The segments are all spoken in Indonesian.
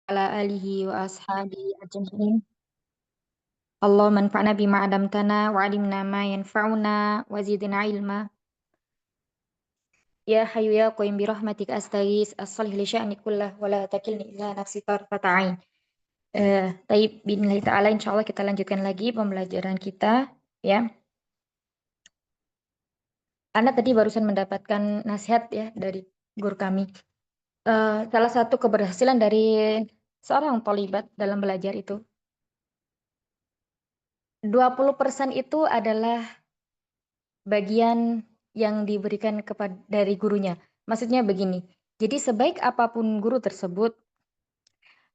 ala alihi wa ashabihi ajma'in. Allahumma anfa'na bima 'allamtana wa 'allimna ma yanfa'una wa zidna ilma. Ya hayyu ya qayyum bi rahmatika astaghits aslih li sya'ni kullah wa la takilni ila nafsi tarfata 'ain. Taib bismillah taala insyaallah kita lanjutkan lagi pembelajaran kita ya. Ana tadi barusan mendapatkan nasihat ya dari guru kami. Salah satu keberhasilan dari seorang thalibat dalam belajar itu 20% itu adalah bagian yang diberikan dari gurunya. Maksudnya begini, jadi sebaik apapun guru tersebut,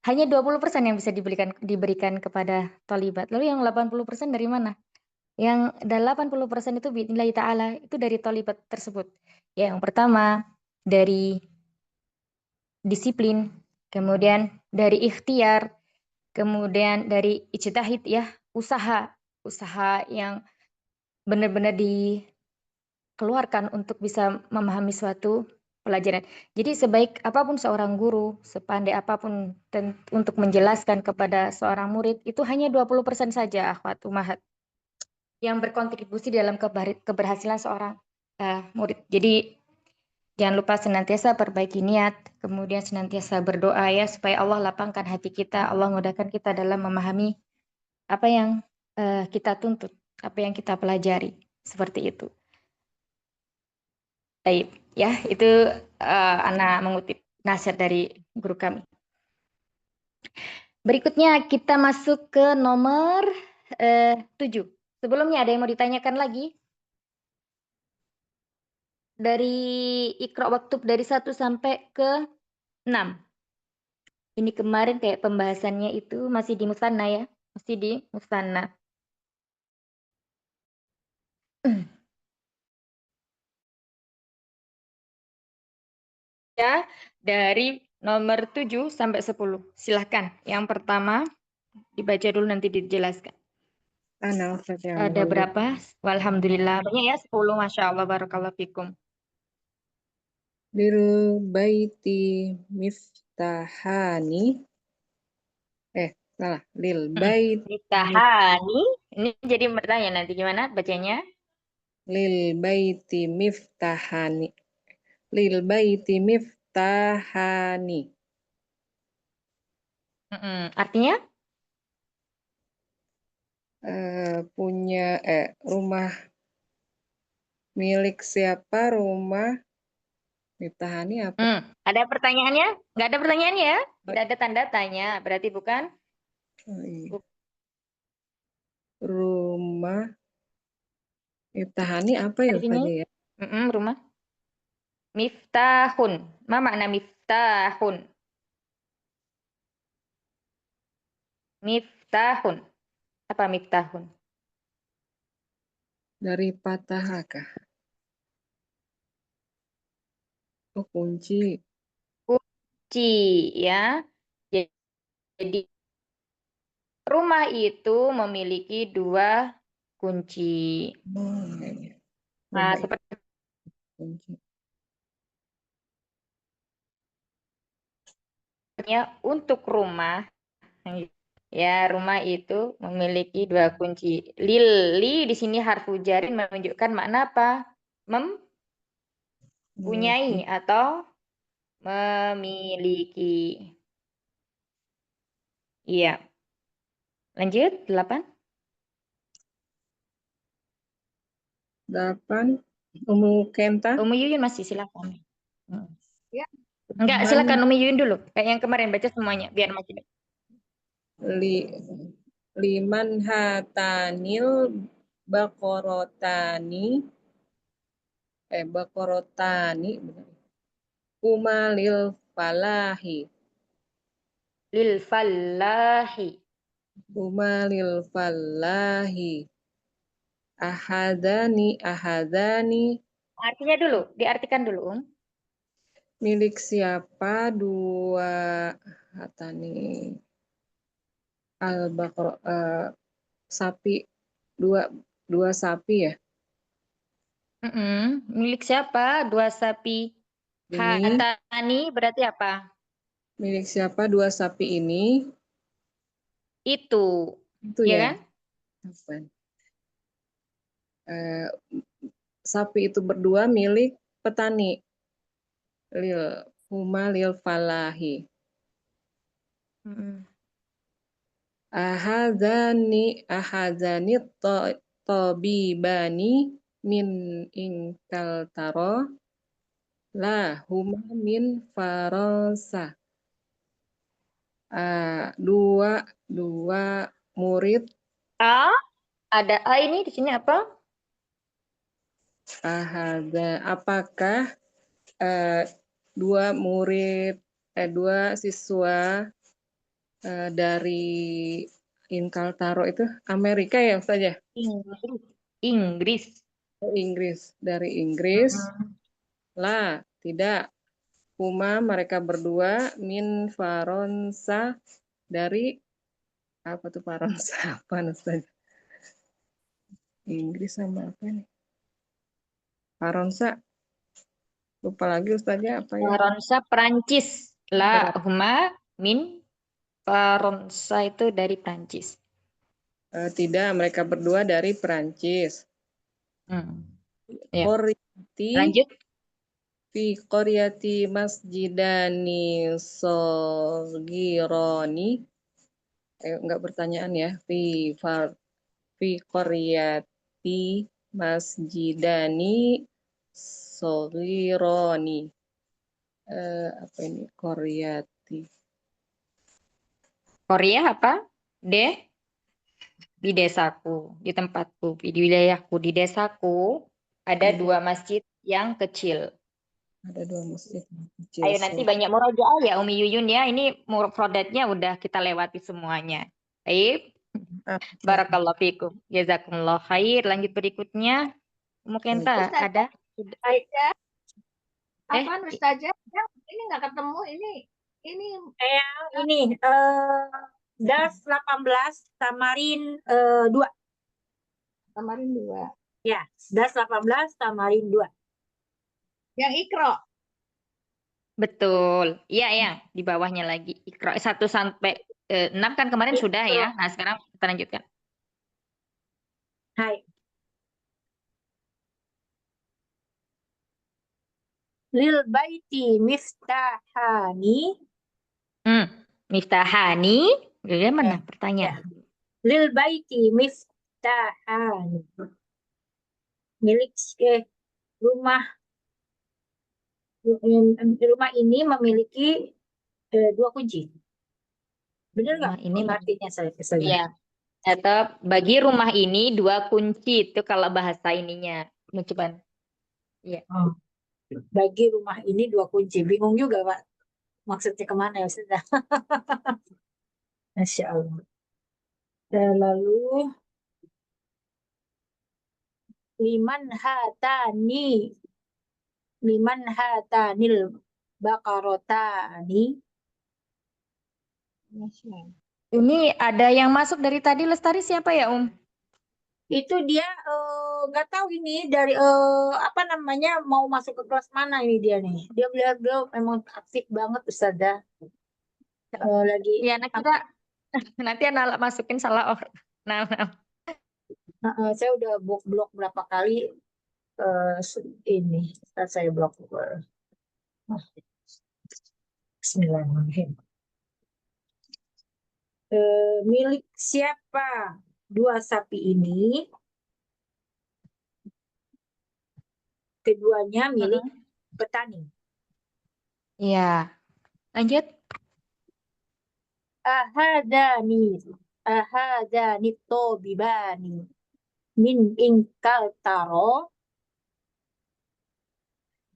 hanya 20% yang bisa diberikan kepada thalibat. Lalu yang 80% dari mana? Yang 80% itu biidznillah ta'ala, itu dari thalibat tersebut. Yang pertama, dari disiplin, kemudian dari ikhtiar, kemudian dari ijtihad ya, usaha yang benar-benar dikeluarkan untuk bisa memahami suatu pelajaran. Jadi sebaik apapun seorang guru, sepandai apapun untuk menjelaskan kepada seorang murid, itu hanya 20% saja akhwat umahat yang berkontribusi dalam keberhasilan seorang murid. Jadi jangan lupa senantiasa perbaiki niat, kemudian senantiasa berdoa ya supaya Allah lapangkan hati kita, Allah mudahkan kita dalam memahami apa yang kita tuntut, apa yang kita pelajari, seperti itu. Baik, ya itu Ana mengutip nasihat dari guru kami. Berikutnya kita masuk ke nomor 7. Sebelumnya ada yang mau ditanyakan lagi? Dari Iqra Waktub dari 1 sampai ke 6. Ini kemarin kayak pembahasannya itu masih di musanna ya, masih di musanna. Ya, dari nomor 7 sampai 10. Silahkan. Yang pertama dibaca dulu nanti dijelaskan. Ada berapa? Alhamdulillah. Banyak ya 10. Masya Allah. Barakallahu fikum. Lil baiti miftahani. Salah. Lil baiti Miftahani. Ini jadi bertanya nanti gimana bacanya? Lil baiti miftahani. Lil baiti miftahani. Artinya? Punya rumah milik siapa rumah miftahani apa? Ada pertanyaannya? Nggak ada pertanyaannya ya? Tidak ada tanda tanya. Berarti bukan? Oh, iya. Rumah miftahani apa ya Di sini? Ustazah ya? Rumah. Miftahun. Ma makna miftahun? Miftahun. Apa miftahun? Dari patah kah? Oh, kunci. Kunci ya. Jadi rumah itu memiliki 2 kunci. Oh, iya. Nah, Rumah itu sepertinya kunci. untuk rumah, ya rumah itu memiliki 2 kunci. Li di sini harfu jarin menunjukkan makna apa? Mempunyai atau memiliki. Iya. Lanjut, 8. 8. Umu Kenta. Umi Yuyun masih silakan. Ya. Enggak, silakan Umi Yuyun dulu. Kayak yang kemarin baca semuanya biar makin. Li, liman hatanil bakorotani bakorotani umalil falahi Lil fallahi. umalil falahi ahadani Artinya dulu, diartikan dulu, milik siapa 2 hatani al bakor sapi 2 sapi ya Milik siapa? 2 sapi. ini Hatani berarti apa? Milik siapa dua sapi ini? Itu Itu ya ya. kan? Afwan. Sapi itu berdua milik petani. Huma lil falahi. Mm-mm. Ahadzani tabibani min ingkal taro la huma min faransa. Dua murid A, ada A ini di sini apa? apakah dua siswa dari Inkaltaro itu Amerika ya Ustaz ya? Inggris. Inggris. Inggris. Dari Inggris. Mm-mm. Lah, tidak. Mereka berdua min Faransa dari apa tuh Faransa? Apa Ustaz? Inggris sama apa nih? Faransa. Lupa lagi Ustaznya apa ya? Faransa, Perancis. La huma min Faransa itu dari Perancis. Tidak, mereka berdua dari Perancis. Ya, Koryati lanjut. fi koryati masjidani sogironi. Enggak pertanyaan ya. Fi koryati masjidani sogironi. Apa ini? Koryati. Korea apa? Di desaku, di tempatku, di wilayahku, di desaku ada dua masjid yang kecil. Ada dua masjid kecil. Ayo nanti banyak murojaah ya Umi Yuyun ya. Ini mufradatnya udah kita lewati semuanya. Baik, barakallahu fikum. Jazakumullah khair. Lanjut berikutnya. Mungkin Ustazah, ada? Aisyah, Eh, apaan Ustazah? Ini nggak ketemu ini Ini DAS 18 Tamarin 2. kemarin 2. Ya, DAS 18 Tamarin 2. Yang Ikro. betul. Iya, ya. Di bawahnya lagi. Iqra 1 sampai 6 kan kemarin sudah ya. Nah, sekarang kita lanjutkan. Hai. Lil baiti miftahani. Miftahani. Bagaimana pertanyaan? Lil baiti miftahani. Milik rumah ini memiliki 2 kunci. Benar nggak? Ini Artinya saya. ya. Atau bagi rumah ini 2 kunci itu kalau bahasa ininya. Coba. Ya. Bagi rumah ini 2 kunci. Bingung juga, Pak. Maksudnya kemana ya, sudah. Masya Allah. Lalu liman hatanil bakarotani. Ini ada yang masuk dari tadi Lestari siapa ya, Itu dia nggak tahu ini dari apa namanya mau masuk ke kelas mana ini dia nih. Dia beliau memang aktif banget Ustazah. Lagi Ya, anak kita nanti anak masukin salah orang. Nah, saya udah blok berapa kali ini saya blok. Bismillahirrahmanirrahim. Milik siapa 2 sapi ini? Keduanya milik petani. ya. Lanjut. Ahadani tobibani min ingkal taro.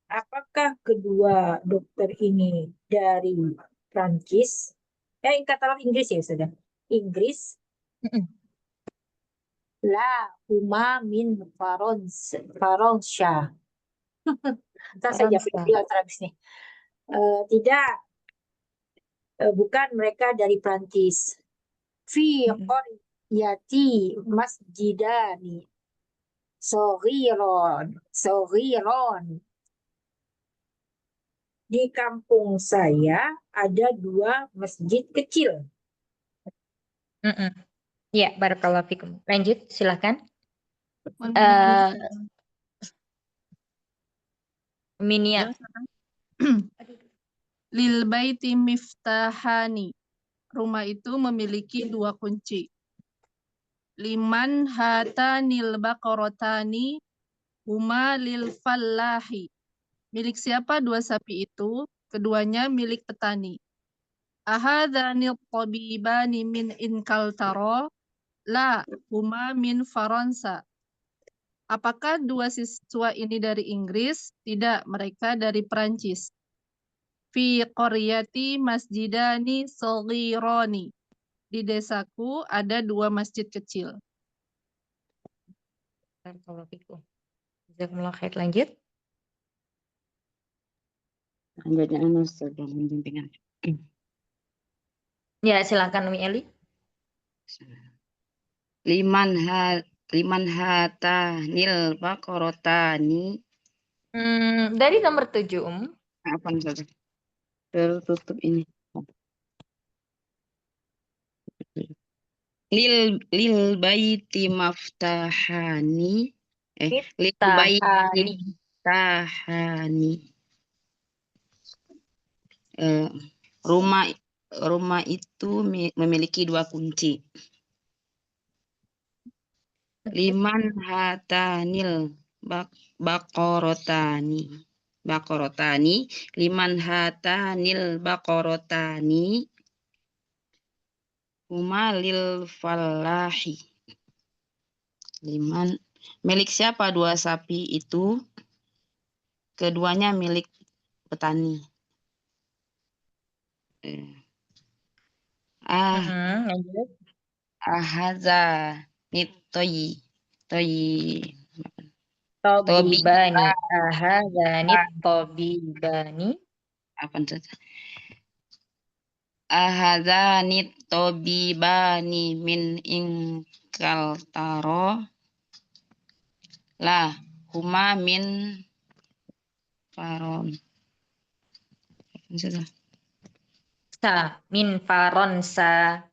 Apakah kedua dokter ini dari Prancis? Ingkal taro Inggris ya sudah. Inggris. La huma min Faransa. Saya jawab habis nih. Tidak, bukan mereka dari Prancis. Fi qaryati masjidani Soghiron. di kampung saya ada 2 masjid kecil. Mm-mm. Ya, barakallahu fikum. Lanjut, silakan. Mohon Minia. Lil baiti miftahani. Rumah itu memiliki 2 kunci. Liman hatanil baqaratani huma lil fallahi. Milik siapa 2 sapi itu? Keduanya milik petani. Ahadhanil tabibani min Inkaltara? La, huma min Faransa. Apakah 2 siswa ini dari Inggris? Tidak, mereka dari Perancis. Fi qaryati masjidani shaghirani. Di desaku ada 2 masjid kecil. Barakallahu fikum. Jazakumullah khair. Lanjut. Lanjutnya Ustaz bimbingan. Ya, silakan Umi Eli. Liman hatanil baqaratani. Dari nomor 7, Apa Ustaz? Tertutup ini. Lil baiti maftahani. Lil baiti Tahani. maftahani. Rumah itu memiliki 2 kunci. Liman hatanil baqaratani. Liman hatanil baqaratani huma lil fallahi. Milik siapa 2 sapi itu? Keduanya milik petani. Lanjut. Ahaza nitoyi Tobibani. Ahadzanit tobibani. apa itu? Ahadzanit tobibani min Inkaltara. La huma min Faron. Min Faransa.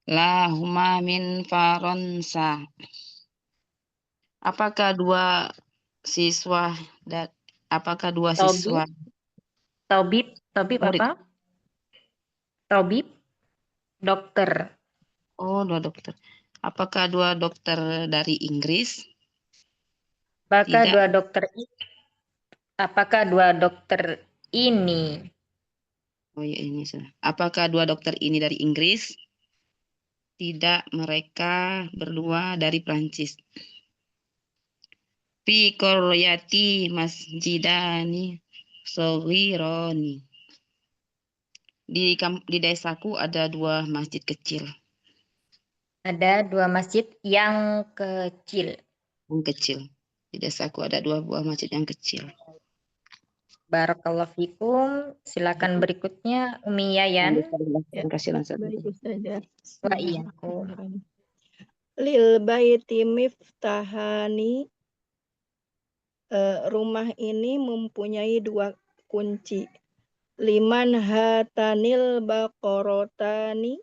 La huma min Faransa. Apakah 2 siswa Tobib murid? apa? Tobib, dokter. Oh, 2 dokter. Apakah 2 dokter dari Inggris? Apakah Tidak. 2 dokter ini? Oh ya, ini sudah. Apakah 2 dokter ini dari Inggris? Tidak, mereka berdua dari Prancis. Fi qaryati masjidani shaghirani. Di desaku ada 2 masjid kecil. Ada 2 masjid yang kecil. Yang kecil. Di desaku ada 2 buah masjid yang kecil. Barakallahu fikum. Silakan berikutnya Umi Yayan. Terima kasih Ustaz. Baik Ustazah. Wa iyyakum. Lil baiti miftahani. Rumah ini mempunyai 2 kunci. Liman hatanil baqaratani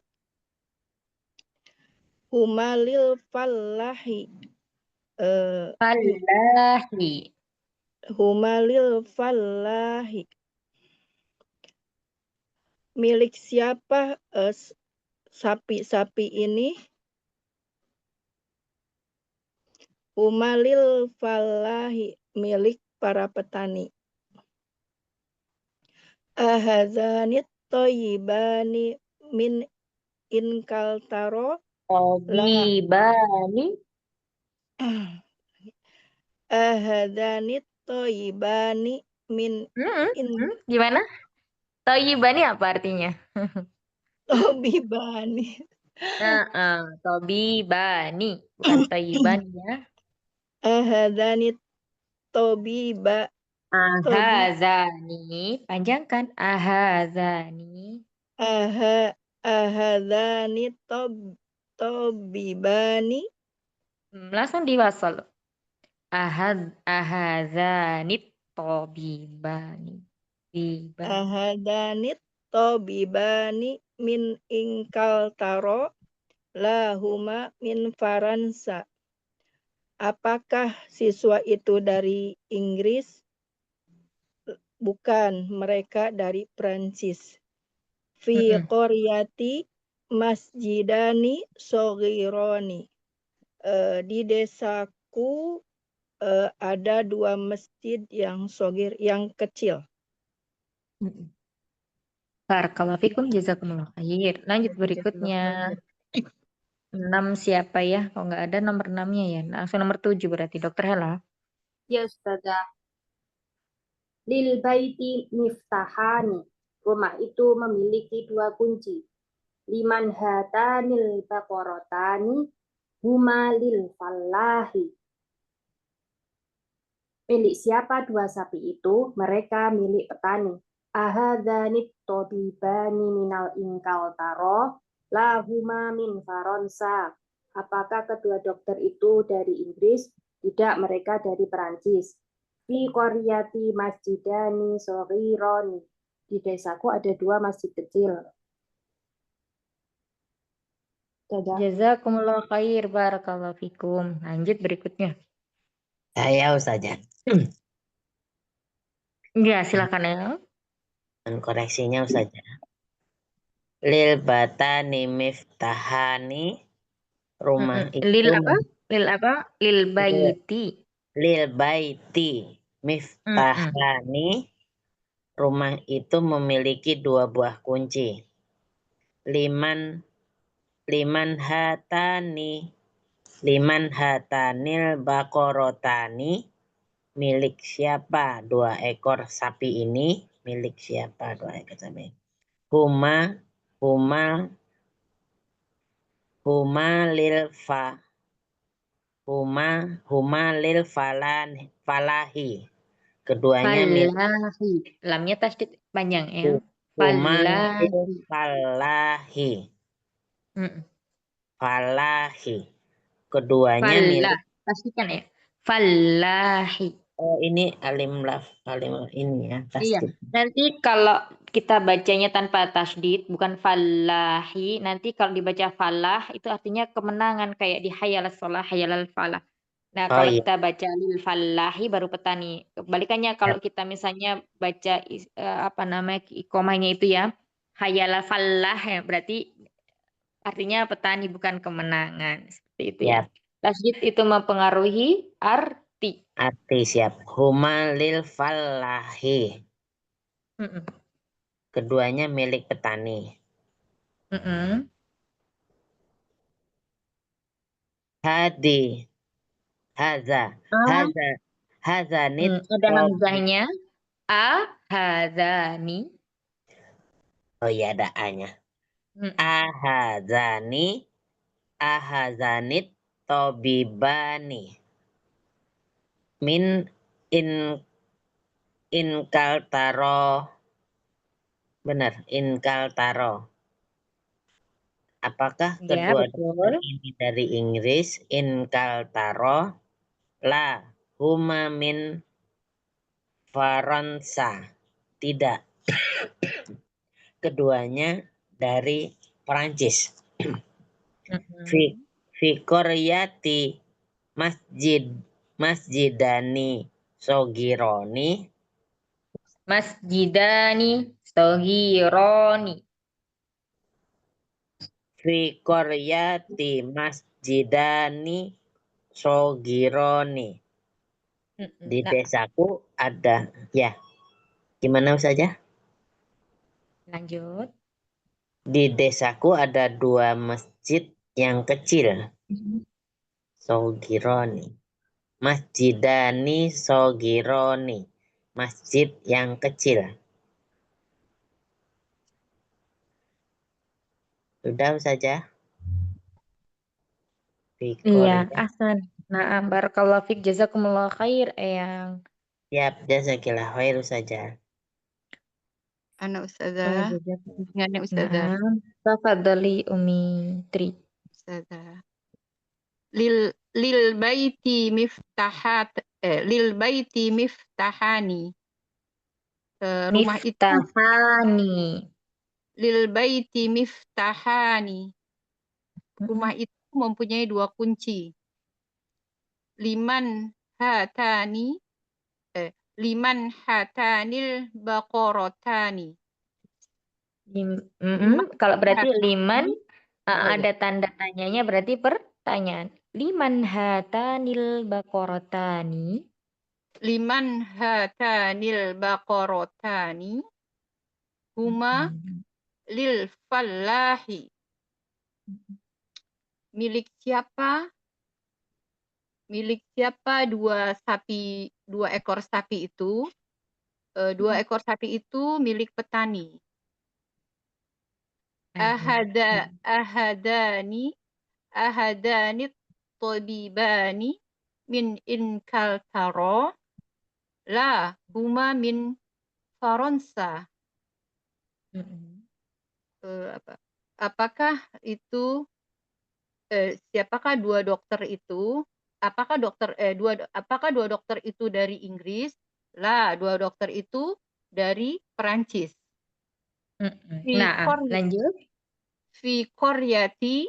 huma lil fallahi. Fallahi. Huma lil fallahi. Milik siapa sapi-sapi ini? Huma lil fallahi, milik para petani. Ahadzanit thayyibani min Inkaltara. Tobibani. Ahadzanit thayyibani min Gimana? Thayyibani apa artinya? Tobibani. Tobibani, bukan thayyibani ya. Ahadzanit tobiba. Ahazani, panjangkan. Ahazani. Ahadzanit tobibani. Langsung diwasal. Ahazanit tobibani. Tiba. Ahadanit tobibani min ingkal taro lahuma min Faransa. Apakah siswa itu dari Inggris? Bukan, mereka dari Prancis. Fi qaryati masjidani soghironi. Di desaku ada 2 masjid yang sogir, yang kecil. Barakallahu fikum, jazakumullah khair. Lanjut berikutnya. 6 siapa ya? Kalau nggak ada nomor 6-nya ya. Langsung nomor 7 berarti Dokter Hela. Ya Ustazah. Lil baiti miftahani. Rumah itu memiliki 2 kunci. Liman hatanil baqaratani huma lil fallahi. Milik siapa 2 sapi itu? Mereka milik petani. Ahadzanit tobibani minal ingkal taro lahuma min Faransa. Apakah kedua dokter itu dari Inggris? Tidak, mereka dari Perancis. Fi qaryati masjidani soghironi. Di desaku ada 2 masjid kecil. Dadah. Jazakumullah khair, barakallahu fikum. Lanjut berikutnya. Saya Ustazah. Ya, silakan ya. Dan koreksinya Ustazah. Lil batani miftahani. Rumah itu. Lil apa? Lil apa? Lil baiti. Lil baiti miftahani. Rumah itu memiliki 2 buah kunci. Liman hatanil baqaratani. Milik siapa 2 ekor sapi ini? Milik siapa 2 ekor sapi? Huma lil falahi. Keduanya milik Falahi. Lamnya tasdid panjang ya. huma Falahi. lil falahi. Falahi. Keduanya milik. Pastikan ya. Falahi. Oh, ini alim ini ya. Iya. Tasdid. Nanti kalau kita bacanya tanpa tasdid, bukan falahi, nanti kalau dibaca falah itu artinya kemenangan kayak di hayal sholah, hayal falah. Nah, Oh, kalau iya. kita baca lil falahi baru petani. Kebalikannya kalau kita misalnya baca ikomahnya itu ya, hayal falah ya, berarti artinya petani bukan kemenangan. Seperti itu ya. Tasdid itu mempengaruhi arti. Arti siap. Huma lil falahi. Keduanya milik petani. Hazanit. Ada hamzahnya. Ahadzani. Oh iya, ada A-nya. Ahadzanit tobibani. Min inkal taro. Benar, inkal taro. Apakah kedua dokter ini dari Inggris? Inkal taro. La huma min Faransa. Tidak. Keduanya dari Perancis. Fi qaryati masjidani soghironi. Masjidani soghironi. Fi qaryati masjidani soghironi. Di desaku ada, ya. Gimana Ustazah? Lanjut. Di desaku ada 2 masjid yang kecil. Soghironi. Masjidani soghironi. Masjid yang kecil. Sudah Ustazah? Iya, ahsan. Nah, barakallahu fiik, jazakumullah khair, Eyang. Siap, jazakillah khair Ustazah. Ana Ustazah. Dengan Ustazah. Tafadhali Umi Tri. Ustazah. Lil baiti miftahani. rumah itu Miftahani. lil baiti miftahani. Rumah itu mempunyai 2 kunci. Liman hatanil baqaratani. Kalau berarti liman Apa ada tanda tanyanya berarti pertanyaan. Liman hatanil baqaratani. Liman hatanil baqaratani huma lil fallahi. Milik siapa? Milik siapa 2 ekor sapi itu? 2 ekor sapi itu milik petani. Ahadani tabibani min Inkaltara la huma min Faransa. Apakah itu siapakah 2 dokter itu? Apakah 2 dokter itu dari Inggris? Lah, 2 dokter itu dari Perancis. Nah, lanjut. Fi qaryati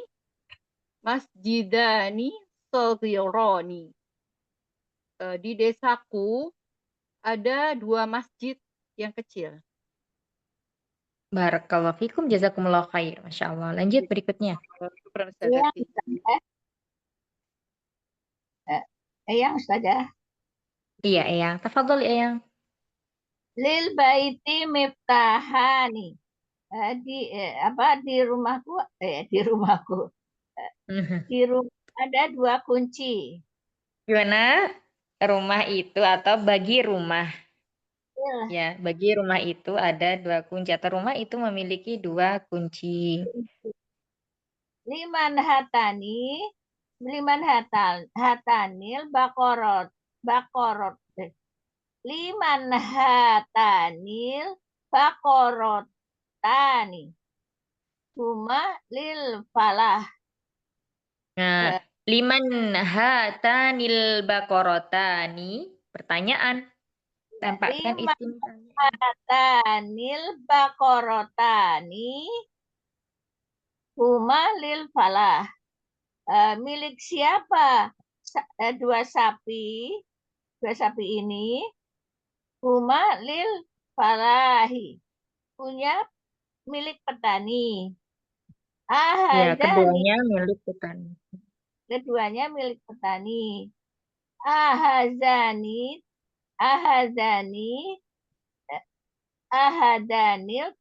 masjidani saghirani. Di desaku ada 2 masjid yang kecil. Barakallahu fikum, jazakumullah khair. Masya Allah. Lanjut berikutnya. Eyang Ustazah. Iya, Eyang. Tafadhol, Eyang. Lil baiti miftahani. Di rumahku di rumah ada 2 kunci. Gimana? Rumah itu atau bagi rumah? Ya, bagi rumah itu ada 2 kunci atau rumah itu memiliki 2 kunci. Liman hatanil baqarat. Liman hatanil baqaratani. Huma lil falah. Nah, liman hatanil baqaratani. Pertanyaan. Tampakkan isim hatanil baqaratani. Huma lil falah. Milik siapa 2 sapi? 2 sapi ini huma lil falahi. Punya milik petani. Ya, keduanya milik petani. Keduanya milik petani. Ahadanil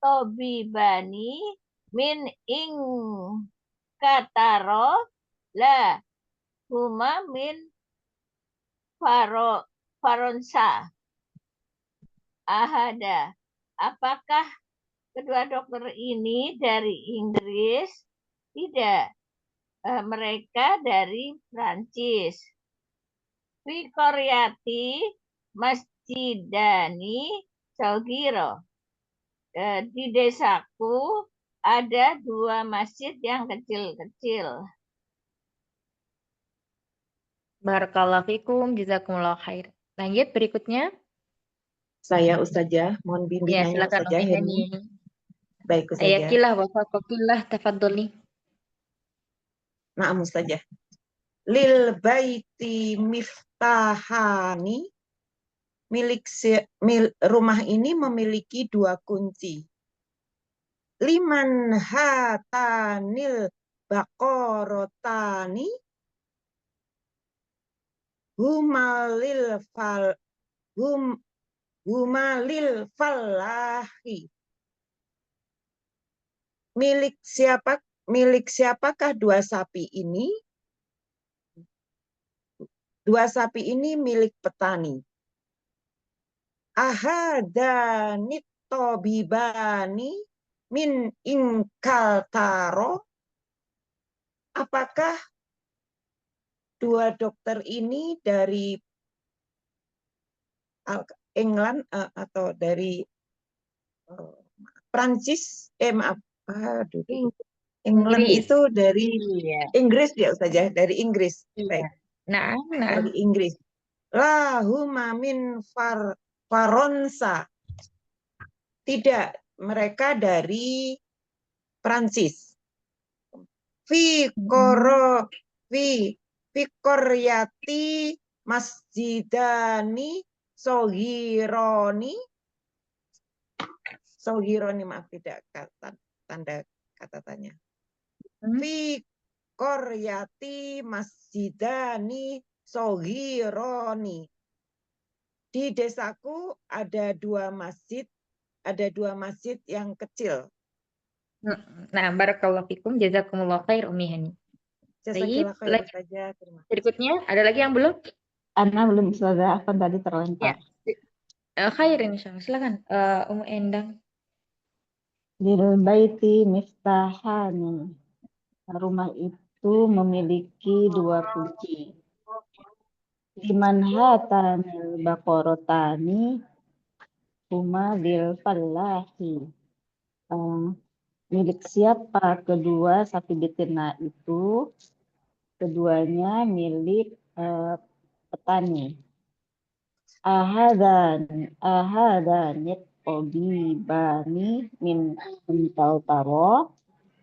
tabibani min Inkaltara la huma min Faransa. Ahada. Apakah kedua dokter ini dari Inggris? Tidak. Mereka dari Prancis. Fi qaryati masjidani saghira. Di desaku ada 2 masjid yang kecil-kecil. Barakallahu fikum, jazakumullah khair. Lanjut berikutnya. Saya Ustazah, mohon Ya, bimbingannya silakan Ustazah Umi Hani. Baik Ustazah. Ayatillah wa faqillah, tafadholi. Maaf Ustazah. Lil baiti miftahani. Rumah ini memiliki 2 kunci. Liman hatanil baqaratani humalil falahi. Milik siapakah 2 sapi ini? 2 sapi ini milik petani. Ahadanit tabibani min Inkaltara. Apakah 2 dokter ini dari England atau dari Prancis? England itu dari Inggris ya Ustazah, dari Inggris. Baik. Nah. Dari Inggris. Lahuma min Faransa. Tidak, mereka dari Prancis. Fi koryati masjidani sohironi. Sohironi, maaf tidak tanda kata tanya. Fi koryati masjidani sohironi. Di desaku ada dua masjid yang kecil. Nah, barakallahu fikum, jazakumullah khair Umi Hani. Baik, Jazakallah khair saja. Terima kasih. berikutnya ada lagi yang belum? Ana belum Ustazah, Afwan tadi terlempar. Khair insyaallah. Silakan Umu Endang. Lil baiti miftahani. Rumah itu memiliki dua kunci. Liman hatanil baqaratani huma bil fallahi. Milik siapa kedua sapi betina itu? Keduanya milik petani. Ahadanit obibani min taro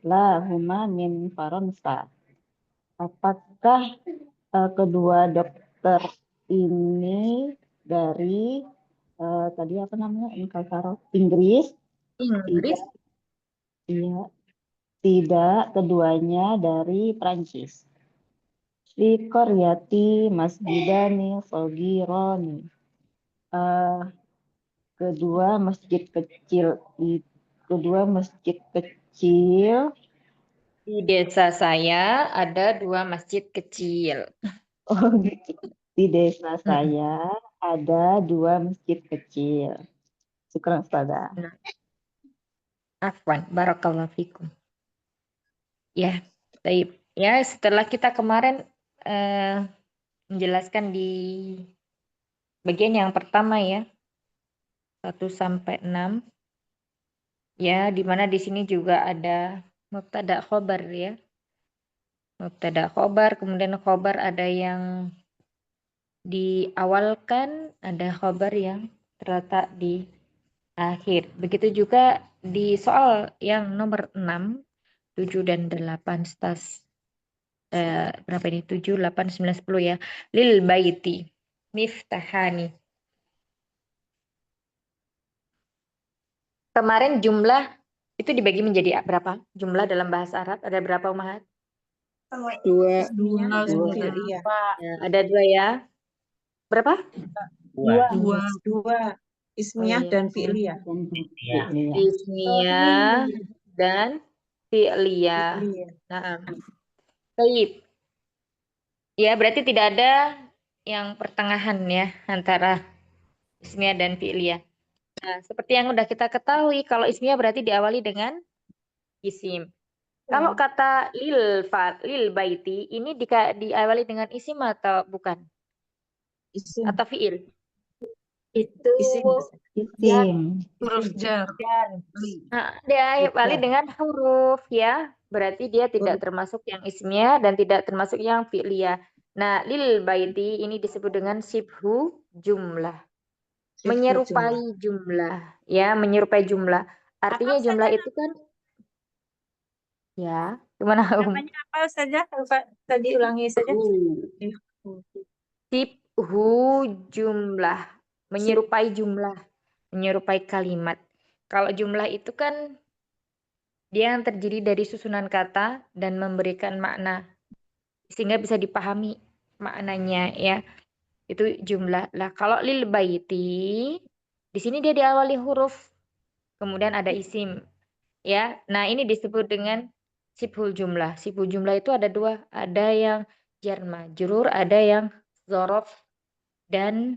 lahuma min Faransa. Apakah kedua dokter ini dari tadi apa namanya Inggris? Inggris? Iya, tidak, keduanya dari Prancis. Fi koryati masjidani sogironi. Kedua masjid kecil Di desa saya ada dua masjid kecil. Oh, di desa saya ada dua masjid kecil. Syukran Ustazah. Afwan, barakallahu fikum. Ya, baik. Ya, setelah kita kemarin menjelaskan di bagian yang pertama ya, 1 sampai 6. Ya, di mana di sini juga ada mubtada khobar ya. Mubtada khobar, kemudian khobar ada yang diawalkan, ada khobar yang terletak di akhir. Begitu juga di soal yang nomor 6, 7 dan 8 stas berapa ini? 7, 8, 9, 10 ya. Lil baiti miftahani. Kemarin jumlah itu dibagi menjadi berapa? Jumlah dalam bahasa Arab ada berapa Umahat? Dua. Iya. Ya, ada 2 ya. Berapa? Dua. Ismiyah dan fi'liyah. Ismiyah dan fi'liyah. Nah, baik. Ya, berarti tidak ada yang pertengahan ya antara ismiyah dan fi'liyah. Nah, seperti yang udah kita ketahui, kalau ismiyah berarti diawali dengan isim. Kalau kata lil baiti ini diawali dengan isim atau bukan? Isim. Atau fi'il? Itu isim. Huruf jar. Nah, diawali dengan huruf ya. Berarti dia tidak termasuk yang ismiyah dan tidak termasuk yang fi'liyah. Nah, lil baiti ini disebut dengan sibhu jumlah. Menyerupai jumlah. Ya, menyerupai jumlah. Artinya jumlah itu kan ya, gimana namanya apa saja? Tadi ulangi saja. Sibhu jumlah. Menyerupai jumlah. Menyerupai kalimat. Kalau jumlah itu kan dia yang terdiri dari susunan kata dan memberikan makna sehingga bisa dipahami maknanya ya. Itu jumlah. Lah kalau lil baiti di sini dia diawali huruf kemudian ada isim ya. Nah, ini disebut dengan sibhul jumlah. Sibhul jumlah itu ada 2, ada yang jar majrur, ada yang zorof dan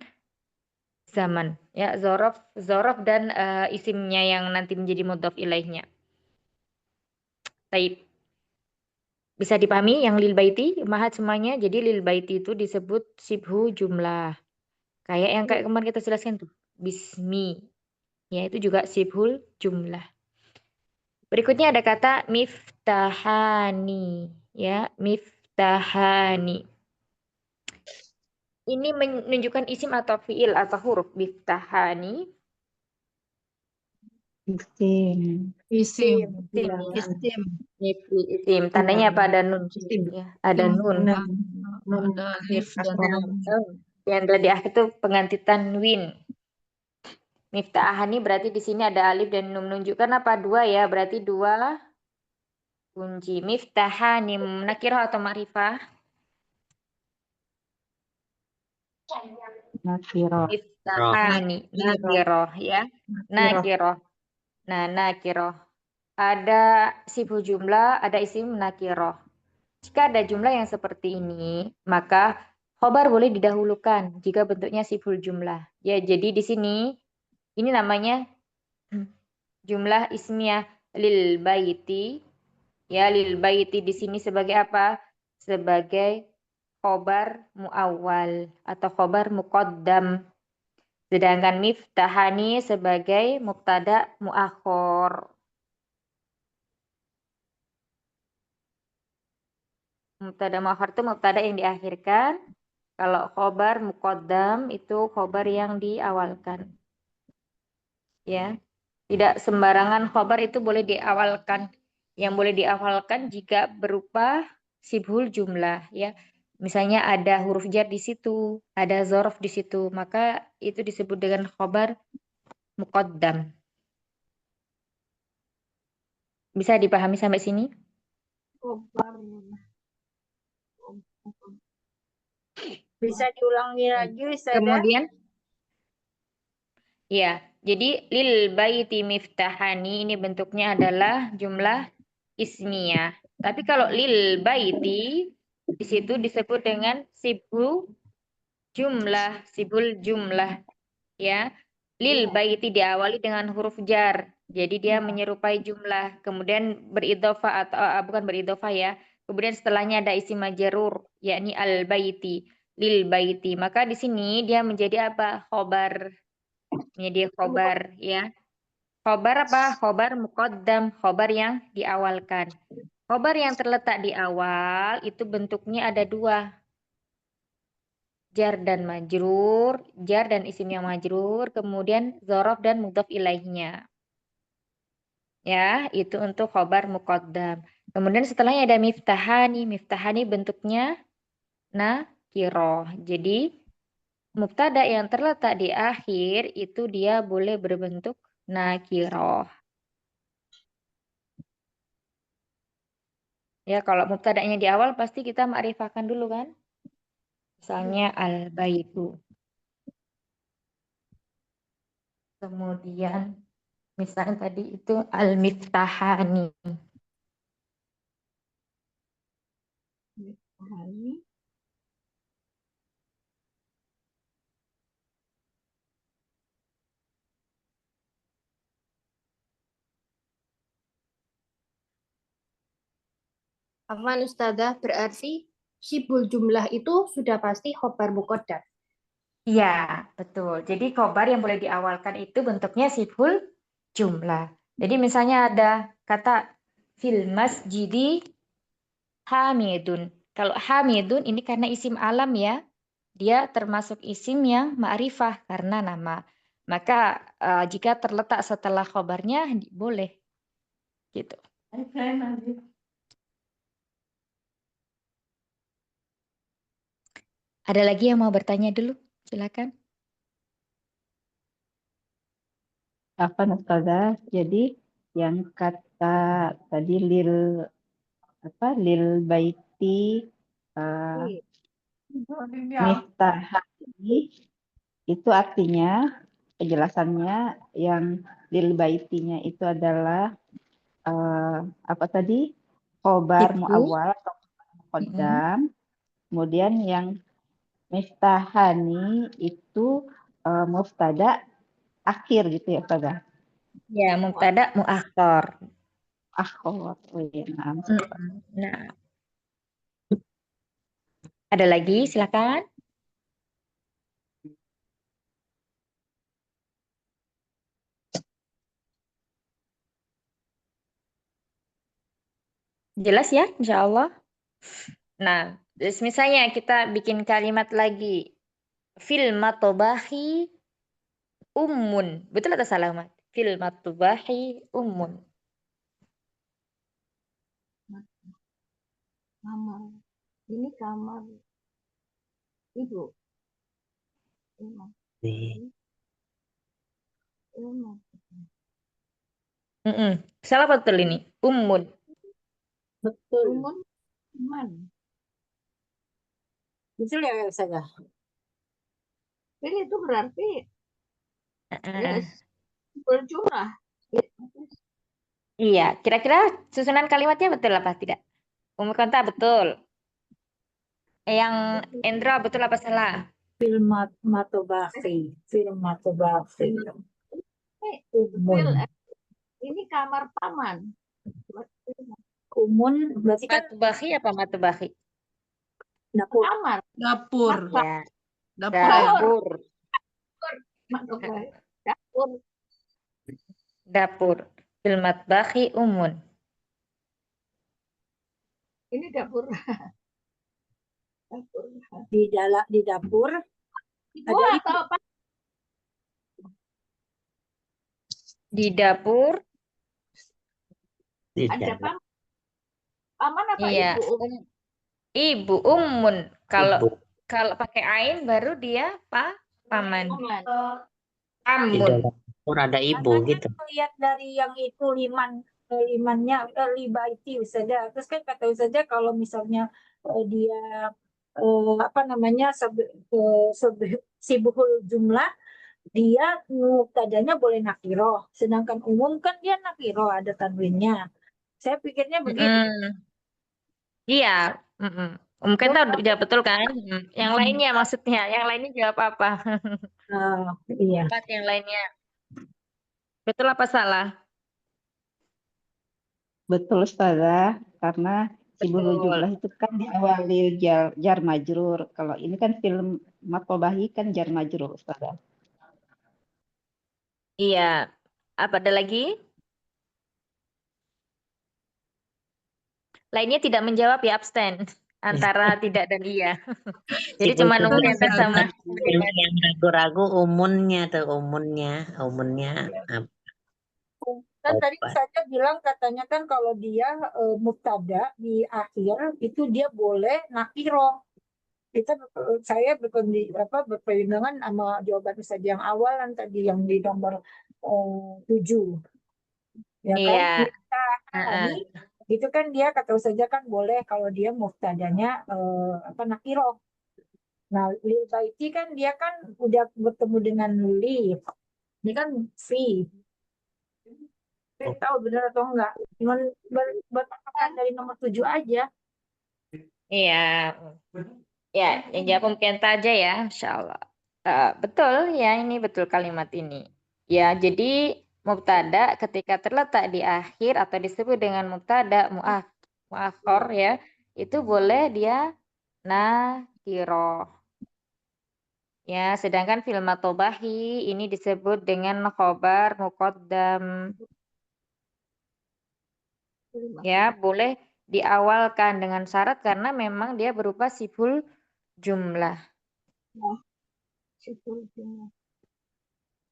zaman ya. Zorof dan isimnya yang nanti menjadi mudhof ilaihnya. Baik. Bisa dipahami yang lil baiti, mahat semuanya. Jadi lil baiti itu disebut sibhu jumlah. Kayak yang kayak kemarin kita jelaskan tuh. Bismi. Ya, itu juga sibhul jumlah. Berikutnya ada kata miftahani. Ya, miftahani. Ini menunjukkan isim atau fiil atau huruf miftahani. Isim. Isim. Isim Ya. ya. Isim. Isim. Tandanya apa? Ada nun. Isim. Ya, ada nun. Nun. Nun Ada akhir alif dan akhir. nun. Yang ada di akhir itu pengantin tanwin. Miftahani berarti di sini ada alif dan nun, menunjukkan apa? Dua ya, berarti dua kunci. Miftahani nakirah atau ma'rifah? Nakiroh. Miftahani nakirah ya. Nakirah. Nah, nakirah. Ada sifat jumlah, ada isim nakirah. Jika ada jumlah yang seperti ini, maka khobar boleh didahulukan jika bentuknya siful jumlah. Ya, jadi di sini ini namanya jumlah ismiyah lil baiti. Ya, lil baiti di sini sebagai apa? Sebagai khobar muawwal atau khobar muqaddam. Sedangkan miftahani sebagai mubtada muakhor. Mubtada muakhar itu mubtada yang diakhirkan. Kalau khobar muqaddam itu khobar yang diawalkan. Ya. Tidak sembarangan khobar itu boleh diawalkan. Yang boleh diawalkan jika berupa sibhul jumlah ya. Misalnya ada huruf jar di situ, ada zorof di situ, maka itu disebut dengan khobar muqaddam. Bisa dipahami sampai sini? Bisa diulangi lagi, Ustazah? Kemudian ya, jadi lil baiti miftahani ini bentuknya adalah jumlah ismiyah. Tapi kalau lil baiti di situ disebut dengan sibul jumlah ya. Lil baiti diawali dengan huruf jar. Jadi dia menyerupai jumlah, kemudian beridhofah atau bukan beridhofah ya. Kemudian setelahnya ada isim majrur yakni al baiti, lil baiti. Maka di sini dia menjadi apa? Khobar. Menjadi khobar ya. Khobar apa? Khobar muqaddam, khobar yang diawalkan. Khobar yang terletak di awal itu bentuknya ada dua. Jar dan majrur, jar dan isim yang majrur, kemudian dzaraf dan mudhaf ilaihnya. Ya, itu untuk khobar muqaddam. Kemudian setelahnya ada miftahani. Miftahani bentuknya nakiroh. Jadi mubtada yang terletak di akhir itu dia boleh berbentuk nakiroh. Ya, kalau mubtada'nya di awal pasti kita ma'rifahkan dulu kan. Misalnya al-baitu. Kemudian misalnya tadi itu al-miftahani. Afwan Ustazah, berarti sibul jumlah itu sudah pasti khobar muqaddam. Iya, betul. Jadi khobar yang boleh diawalkan itu bentuknya siful jumlah. Jadi misalnya ada kata fil masjidi hamidun. Kalau hamidun ini karena isim alam ya. Dia termasuk isim yang ma'rifah karena nama. Maka jika terletak setelah khobarnya boleh. Gitu. Ada lagi yang mau bertanya dulu? Silakan. Apa Ustazah? Jadi yang kata tadi lil baiti miftahani itu artinya penjelasannya yang lil baitinya itu adalah apa tadi? Khobar muawwal atau muqaddam. Kemudian yang miftahani itu mubtada akhir gitu ya Ustazah? Ya, mubtada muakhir. Akhir. Oh iya, Nah. Ada lagi? Silakan. Jelas ya, insya Allah. Nah, misalnya kita bikin kalimat lagi. Fil matobahi ummun. Betul atau salah, Mat? Fil matbahi ummun. Kamar. Ini kamar ibu. Rumah. Rumah. Salah betul ini. Ummun. Betul. Umun man. Betul ya saya. Ini itu berarti Heeh. berjumlah. Iya, kira-kira susunan kalimatnya betul apa tidak? Umur konta betul. Yang Endra betul apa salah? Film matobahi. Film matobahi. Fil, ini kamar paman. Umun berarti kan Matbahi apa matbahi? dapur. Kamar. Dapur. Ya, Dapur ya. dapur. Matbahi. Dapur. Dapur. Fil matbahi ummun. Ini dapur. Dapur. Di dapur Ibu ada ibu. atau apa? Di dapur. Ada paman. Paman apa Iya. ibu? Ibu ummun. Ibu. Kalau pakai ain baru dia paman. Paman. Di Amun. dalam dapur ada ibu Karena gitu. kan lihat dari yang itu limannya libaiti saja. Terus kan kata saja kalau misalnya dia apa namanya sibuhul jumlah, dia mubtadanya boleh nakiro, sedangkan umum kan dia nakiro ada tanwinnya. Saya pikirnya begitu. Iya. Mungkin tahu jawab betul kan? Yang lainnya maksudnya, yang lainnya jawab apa? Iya. Empat yang lainnya. Betul apa salah? Betul Ustazah, karena sibul Betul. jumlah itu kan diawali jar majrur. Kalau ini kan film matobahi kan jar majrur Ustazah. Iya. Apa ada lagi? Lainnya tidak menjawab ya, abstain. Antara tidak dan iya. Jadi cuma Betul. Nurenta sama Ini yang ragu-ragu umunnya tuh umunnya apa? Kan tadi Obat. saja bilang katanya kan kalau dia mubtada di akhir itu dia boleh nakiro. Saya berpegangan sama jawaban saja yang awal kan tadi yang di nomor 7. Ya kan? Iya. Tadi itu kan dia kata saja kan boleh kalau dia mubtadanya nakiro. Nah, lil baiti kan dia kan udah bertemu dengan li. Ini kan fi. Saya tahu benar atau enggak. Cuman berpatokan dari nomor 7 aja. Iya. Ya, yang jawab mungkin aja ya, insya Allah. Betul ya, ini betul kalimat ini. Ya, jadi mubtada ketika terletak di akhir atau disebut dengan mubtada muakhor ya, itu boleh dia nakiro. Ya, sedangkan fil matobahi ini disebut dengan khobar muqaddam. Ya, boleh diawalkan dengan syarat karena memang dia berupa siful jumlah.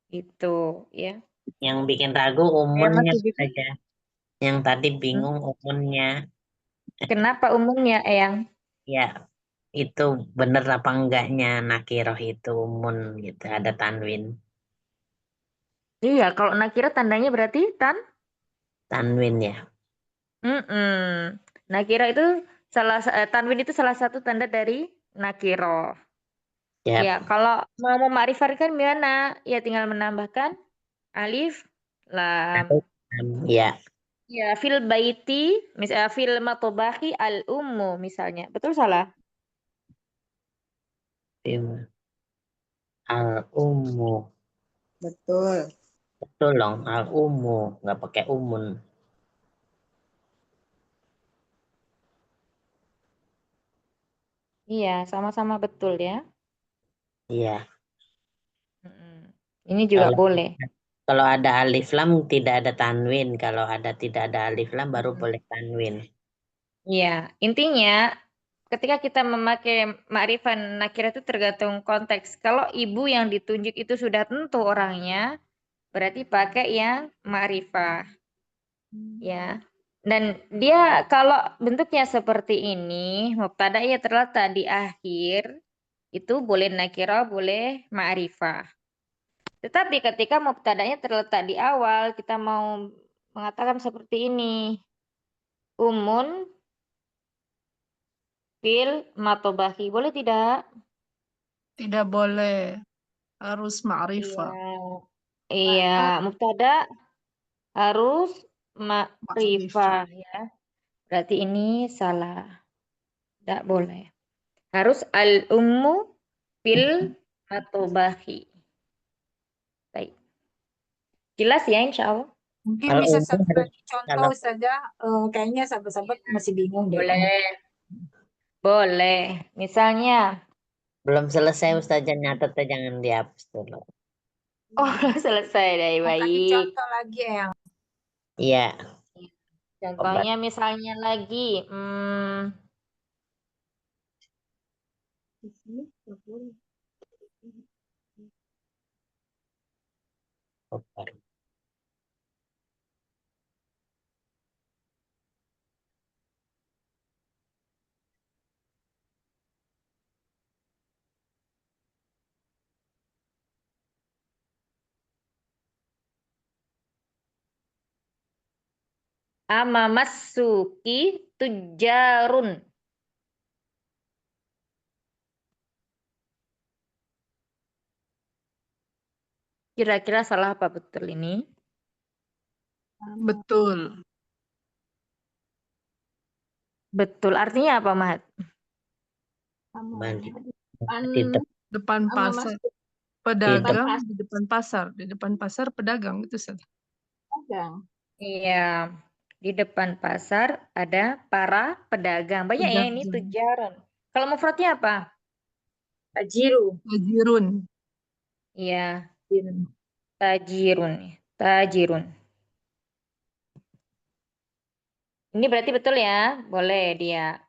Itu ya. Yang bikin ragu umunnya saja. Yang tadi bingung umunnya. Kenapa umumnya, Eyang? Ya, itu bener apa enggaknya nakiroh itu umun gitu, ada tanwin. Iya, kalau nakiro tandanya berarti Tanwin ya. Nakiro itu tanwin itu salah satu tanda dari nakiro. Yap. Ya, kalau mau memakrifatkan gimana? Ya tinggal menambahkan alif lam. Ya. Ya, fil baiti, misalnya fil matobahi al ummu misalnya. Betul salah? Al ummu. Betul. Betul dong, al ummu, nggak pakai umun. Iya, sama-sama betul ya. Iya. Ini juga boleh. Kalau ada alif lam tidak ada tanwin, kalau tidak ada alif lam baru boleh tanwin. Iya, intinya ketika kita memakai ma'rifat nakirah itu tergantung konteks. Kalau ibu yang ditunjuk itu sudah tentu orangnya, berarti pakai yang ma'rifah. Ya. Dan dia kalau bentuknya seperti ini, mubtada'nya terletak di akhir, itu boleh nakirah, boleh ma'rifah. Tetapi ketika mubtada'nya terletak di awal, kita mau mengatakan seperti ini. Umun fil matobahi. Boleh tidak? Tidak boleh. Harus Iya. ma'rifah. Iya, mubtada harus ma'rifah ya. Berarti ini salah. Tidak boleh. Harus al-ummu fil matobahi. Baik. Jelas ya insya Allah? Mungkin Kalau bisa umum satu harus lagi contoh kalau Ustazah. Kayaknya sahabat-sahabat masih bingung deh. Boleh. Boleh. Misalnya, belum selesai Ustazah nyatetnya jangan dihapus dulu. oh selesai deh, Mau kasih baik. contoh lagi yang Iya. Contohnya misalnya lagi, Obat. amamasuki tujarun. Kira-kira salah apa betul ini? Betul. Betul. Artinya apa, Mahat? Mandi. Depan sama pasar. masuk Pedagang pas di depan pasar. Di depan pasar pedagang itu saja. dagang. Iya. Di depan pasar ada para pedagang. Banyak ya ini Pedagang. tujarun. Kalau mufradnya apa? Tajiru. Tajirun. Iya. Tajirun. Tajirun. Ini berarti betul ya? Boleh dia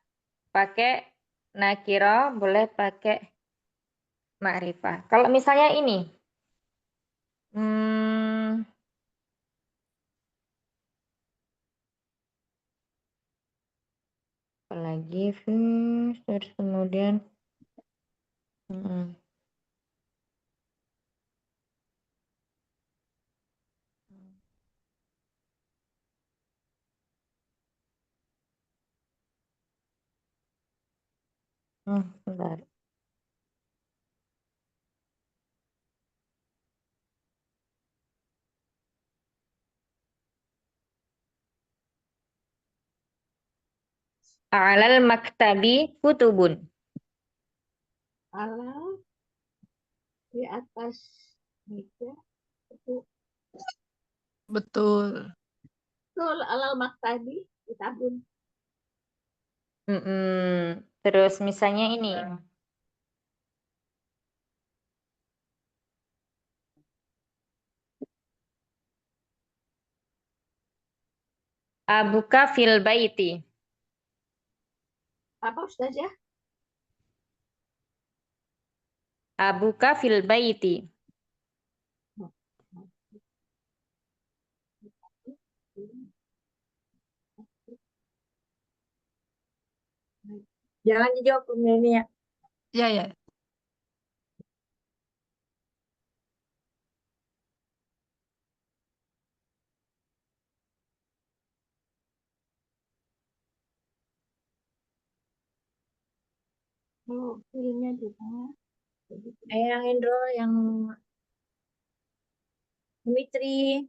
pakai nakiro, boleh pakai ma'rifah. Kalau misalnya ini, apalagi terus kemudian bentar. Alal maktabi kutubun. Alal di atas meja itu Betul. betul alal maktabi kitabun. Terus misalnya ini. Abuka fil baiti. Apa Ustazah? Abuka fil baiti. Jangan dijawab ini ya. Ya, ya. Oh, filmnya di tengah. Yang Indro, yang Dimitri.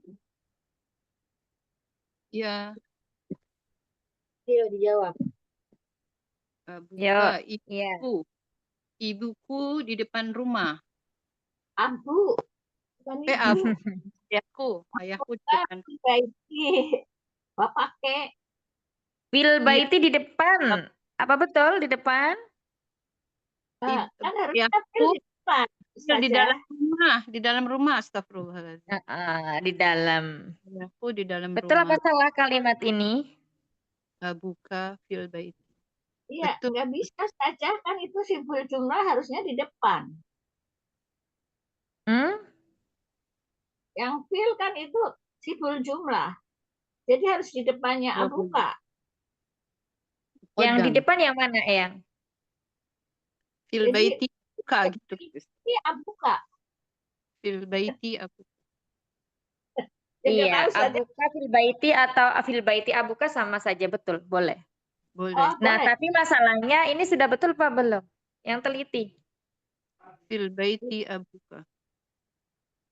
Ya, Iya dijawab. buka Iya. ibuku di depan rumah. Abu, bukan ibu. Ayahku di depan. Baiki. Bapak kek. Fil baiti di depan. Apa betul di depan? Kan harusnya Ayahku fil di depan. di dalam rumah, astagfirullahaladzim. Di dalam. Ayahku di dalam Betul rumah. apa salah kalimat ini? Buka fil bait. Iya, Betul. nggak bisa saja kan itu simpul jumlah harusnya di depan. Yang fil kan itu siful jumlah. Jadi harus di depannya Oh, abuka. Yang di Kodam. depan yang mana, Eyang? Fil Jadi baiti abuka gitu. ini abuka. Fil baiti abuka. Ya nggak Iya, tahu saja. abuka fil baiti atau fil baiti abuka sama saja, betul, boleh. Boleh. Oh, Nah, boleh. tapi masalahnya ini sudah betul apa belum? Yang teliti. Fil baiti abuka.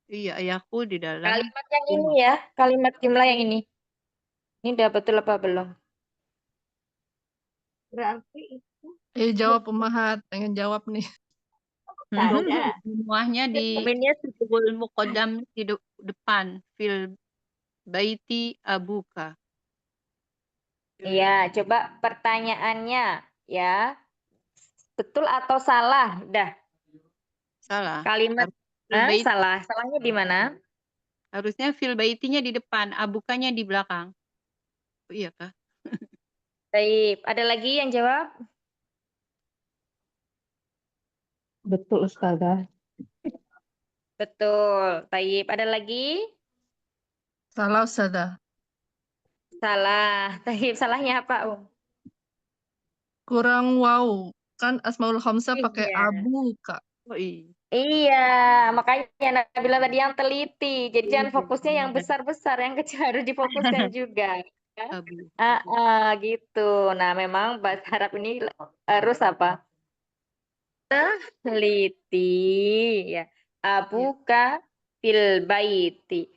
Iya, ayahku di dalam Kalimat yang ini rumah. ya, kalimat jumlah yang ini. Ini udah betul apa belum? Berarti itu Jawab Umahat, pengen jawab nih. ada. Semuanya di Komennya Fil muqaddam di depan. Fil baiti abuka. Iya, coba pertanyaannya ya. Betul atau salah? Udah. Salah. Kalimat Fil bait, salah. Salahnya di mana? harusnya fil baitinya di depan, abukanya di belakang. Oh, iya kah? Baik, ada lagi yang jawab? Betul Ustazah. Betul. Taib, ada lagi? Salah Ustazah. Salah. Taib, salahnya apa, Kurang wow. Kan Asmaul Khamsah pakai Iya. abu, Kak. Oh iya. Iya, makanya Nabila tadi yang teliti. Jadi jangan fokusnya yang besar-besar, yang kecil harus difokuskan juga. Ya. Abu. Gitu. Nah, memang bahasa Arab ini harus apa? Teliti. Ya. Abuka fil baiti.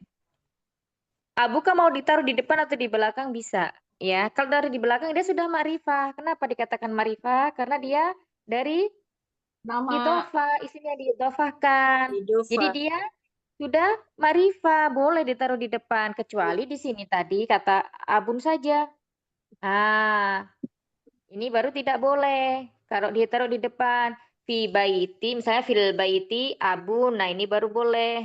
Abuka mau ditaruh di depan atau di belakang bisa. Ya, kalau dari di belakang dia sudah ma'rifah. Kenapa dikatakan ma'rifah? Karena dia dari Nama idhofah, isinya diidhofahkan. Jadi Idhofah. dia sudah ma'rifah, boleh ditaruh di depan. Kecuali di sini tadi kata abun saja. Ini baru tidak boleh. Kalau ditaruh di depan. Fi baiti, misalnya fil baiti, abun. Nah ini baru boleh.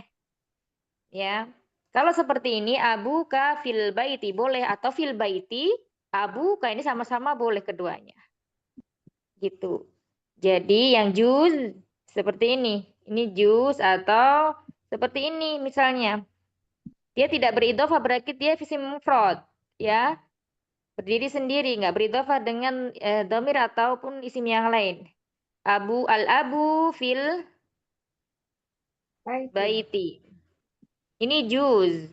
Ya. Kalau seperti ini, abuka fil baiti boleh. Atau fil baiti, abuka ini sama-sama boleh keduanya. Gitu. Jadi yang juz seperti ini. Ini juz atau seperti ini misalnya. Dia tidak beridhofah berarti dia isim mufrad, ya. Berdiri sendiri, nggak beridhofah dengan dhamir ataupun isim yang lain. Al-abu fil baiti. Ini juz.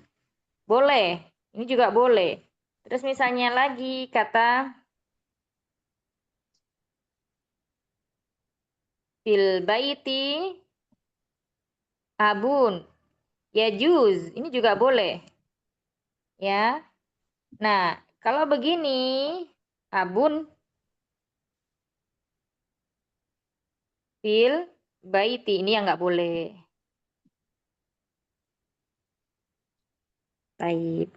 Boleh. Ini juga boleh. Terus misalnya lagi kata fil baiti abun. Ya juz, ini juga boleh. Ya. Nah, kalau begini, abun fil baiti ini yang nggak boleh. Baik.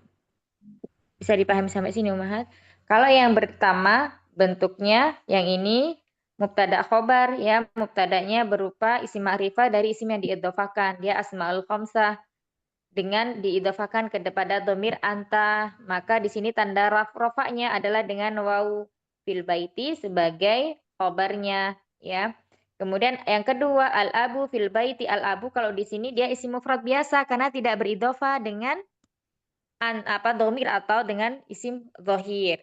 Bisa dipahami sampai sini, Umahat. Kalau yang pertama bentuknya yang ini mubtada khobar ya, mubtadanya berupa isim ma'rifah dari isim yang diidhofakan. Dia asmaul khamsah dengan diidhofakan kepada dhamir anta, maka di sini tanda rafa'nya adalah dengan waw fil baiti sebagai khobarnya ya. Kemudian yang kedua al-abu fil baiti, al-abu kalau di sini dia isim mufrad biasa karena tidak beridhofa dengan dhamir atau dengan isim dhahir.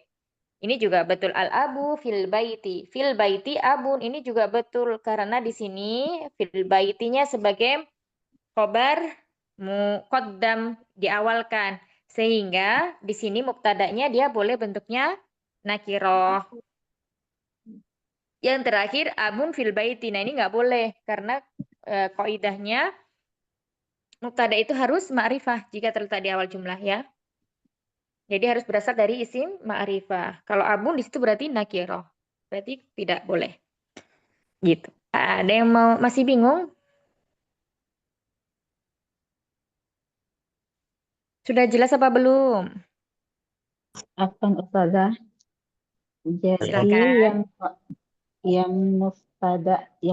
Ini juga betul al-abu fil baiti. Fil baiti abun ini juga betul karena di sini fil baitinya sebagai khobar muqaddam diawalkan. Sehingga di sini mubtadanya dia boleh bentuknya nakiroh. Yang terakhir abun fil baiti. Nah ini nggak boleh karena kaidahnya mubtada itu harus ma'rifah jika terletak di awal jumlah ya. Jadi harus berasal dari isim ma'rifah. Kalau abun di situ berarti nakiroh. Berarti tidak boleh. Gitu. Ada yang masih bingung? Sudah jelas apa belum? Afwan Ustazah. Jadi Silakan. yang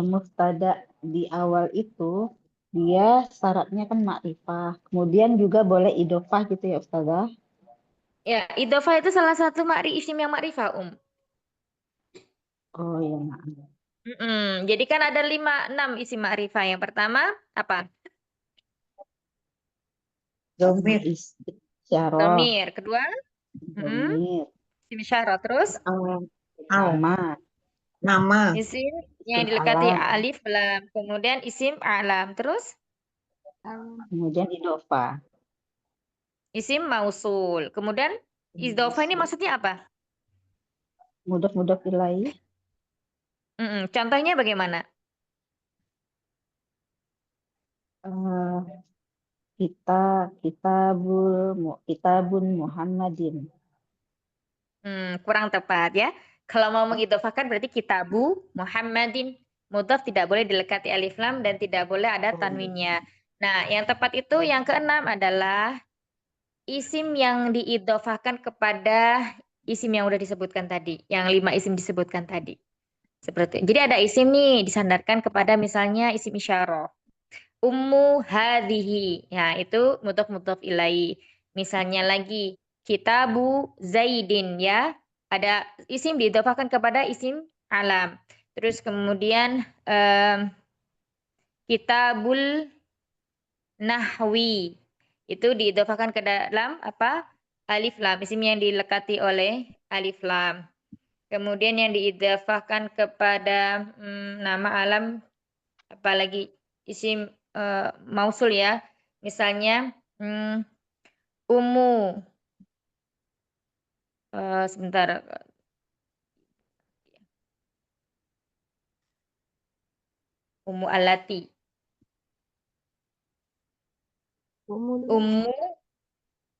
muftada di awal itu dia syaratnya kan makrifah. Kemudian juga boleh idofah gitu ya Ustazah. Ya, idhofah itu salah satu isim yang ma'rifah, Oh iya. Jadi kan ada 6 isim ma'rifah. Yang pertama apa? Domir. Isyarah. Domir. Kedua, Domir. isim isyarah. Terus Nama. Nama. isim yang Isim dilekati alam. alif lam. Kemudian isim alam. Terus Kemudian idhofah. isim mausul. Kemudian idhofah ini maksudnya apa? Mudhof ilaih. Contohnya bagaimana? eh, kitabun Muhammadin. Kurang tepat ya. Kalau mau mengidhofahkan berarti kitabu Muhammadin. Mudhaf tidak boleh dilekati alif lam dan tidak boleh ada tanwinnya. Nah, yang tepat itu yang keenam adalah isim yang diidhofahkan kepada isim yang udah disebutkan tadi, yang 5 isim disebutkan tadi. Seperti jadi ada isim nih disandarkan kepada misalnya isim isyarah. Ummu hadhihi. Ya, itu mudhof ilaih. Misalnya lagi kitabu Zaidin ya. Ada isim diidhofahkan kepada isim alam. Terus kemudian kitabul nahwi. Itu diidhofahkan ke dalam apa? Alif lam, isim yang dilekati oleh alif lam. Kemudian yang diidhofahkan kepada nama alam apalagi isim mausul ya. Misalnya ummu sebentar. Ummu allati. Ummu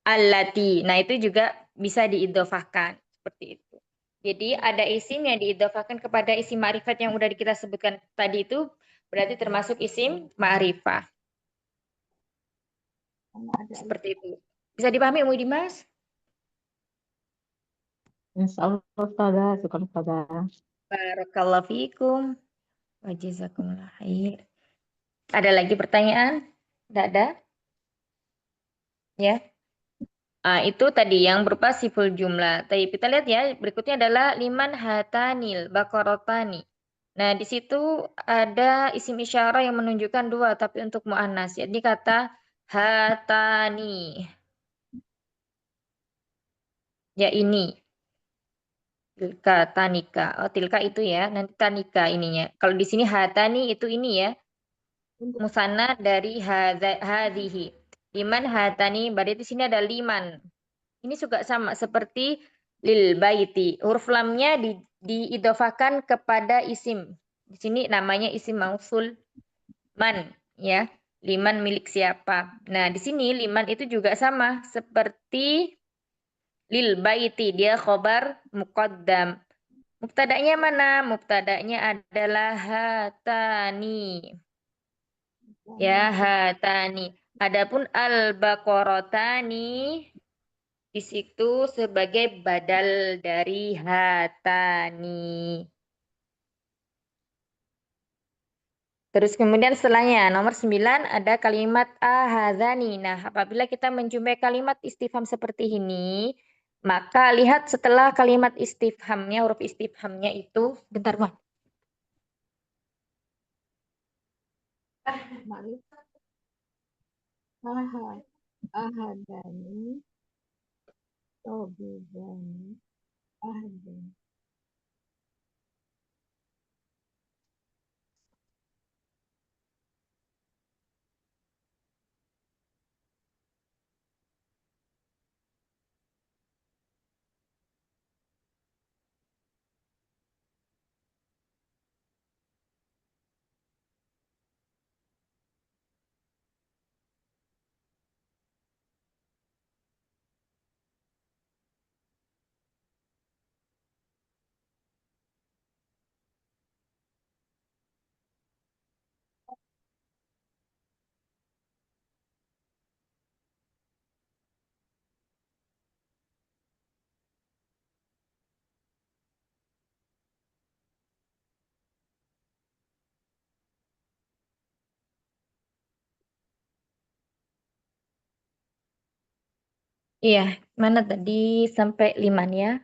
allati. Nah, itu juga bisa diidhofahkan seperti itu. Jadi ada isim yang diidhofahkan kepada isim ma'rifat yang udah kita sebutkan tadi itu berarti termasuk isim ma'rifah. Seperti itu. Bisa dipahami Ummu Dimas? Insyaallah Ustazah, syukur Ustazah. Barakallahu fiikum. Wa jazakumullah khair. Ada lagi pertanyaan? Tidak ada? Ya. Itu tadi yang berupa siful jumlah. Tapi kita lihat ya, berikutnya adalah liman hatanil bakorotani. Nah, di situ ada isim isyarah yang menunjukkan dua, tapi untuk mu'annas. Jadi kata hatani. Ya ini. Tilka tanika. Oh, tilka itu ya. Nanti tanika ininya. Kalau di sini hatani itu ini ya. Musanna dari hadhihi. Liman hatani. Berarti di sini ada liman. Ini juga sama seperti lil baiti. Huruf lamnya diidhofahkan kepada isim. Di sini namanya isim mausul man ya. Liman milik siapa. Nah, di sini liman itu juga sama seperti lil baiti, dia khobar muqaddam. Mubtada'nya mana? Mubtada'nya adalah hatani. Ya, hatani. Adapun al-baqaratani di situ sebagai badal dari hatani. Terus kemudian setelahnya nomor 9 ada kalimat ahadzani. Nah, apabila kita menjumpai kalimat istifham seperti ini, maka lihat setelah kalimat istifhamnya, huruf istifhamnya itu, bentar Wan. Ahadani, tobibani, ahadani. Iya, mana tadi sampai 5 ya.